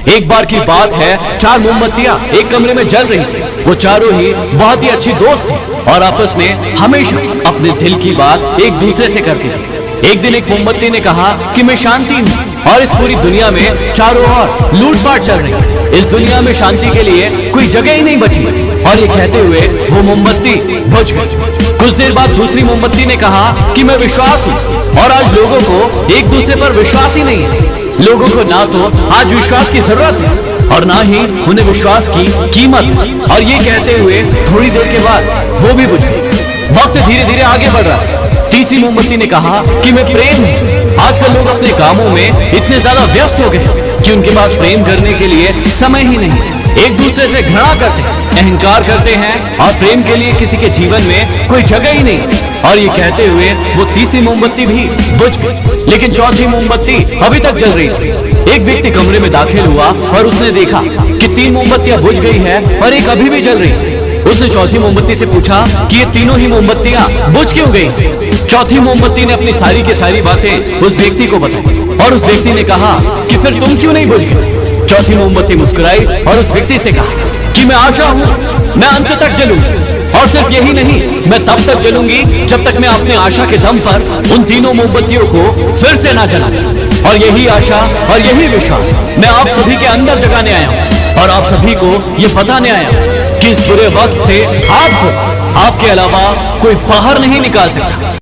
एक बार की बात है, 4 मोमबत्तियां एक कमरे में जल रही थी। वो चारों ही बहुत ही अच्छी दोस्त थी और आपस में हमेशा अपने दिल की बात एक दूसरे से करती थी। एक दिन एक मोमबत्ती ने कहा कि मैं शांति हूँ और इस पूरी दुनिया में चारों ओर लूटपाट चल रही है। इस दुनिया में शांति के लिए कोई जगह ही नहीं बची। और ये कहते हुए वो मोमबत्ती बुझ गई। कुछ देर बाद दूसरी मोमबत्ती ने कहा कि मैं विश्वास हूँ और आज लोगों को एक दूसरे पर विश्वास ही नहीं है। लोगों को ना तो आज विश्वास की जरूरत है और ना ही उन्हें विश्वास की कीमत। और ये कहते हुए थोड़ी देर के बाद वो भी बुझ गई। वक्त धीरे धीरे आगे बढ़ रहा है। तीसरी मोमबत्ती ने कहा कि मैं प्रेम हूँ। आजकल लोग अपने कामों में इतने ज्यादा व्यस्त हो गए कि उनके पास प्रेम करने के लिए समय ही नहीं। एक दूसरे से घृणा करते हैं, अहंकार करते हैं और प्रेम के लिए किसी के जीवन में कोई जगह ही नहीं। और ये कहते हुए वो तीसरी मोमबत्ती भी बुझ गई। लेकिन चौथी मोमबत्ती अभी तक जल रही थी। एक व्यक्ति कमरे में दाखिल हुआ और उसने देखा कि 3 मोमबत्तियां बुझ गई है और एक अभी भी जल रही है। उसने चौथी मोमबत्ती से पूछा कि ये तीनों ही मोमबत्तियां बुझ क्यों गई। चौथी मोमबत्ती ने अपनी सारी की सारी बातें उस व्यक्ति को बताई और उस व्यक्ति ने कहा कि फिर तुम क्यों नहीं बुझ गए। चौथी मोमबत्ती मुस्कुराई और उस व्यक्ति से कहा कि मैं आशा हूं, मैं अंत तक जलूंगी और सिर्फ यही नहीं, मैं तब तक जलूंगी जब तक मैं अपने आशा के दम पर उन तीनों मोमबत्तियों को फिर से ना जला। और यही आशा और यही विश्वास मैं आप सभी के अंदर जगाने आया हूं और आप सभी को ये बताने आया हूं कि इस बुरे वक्त से आपको आपके अलावा कोई बाहर नहीं निकाल सकता।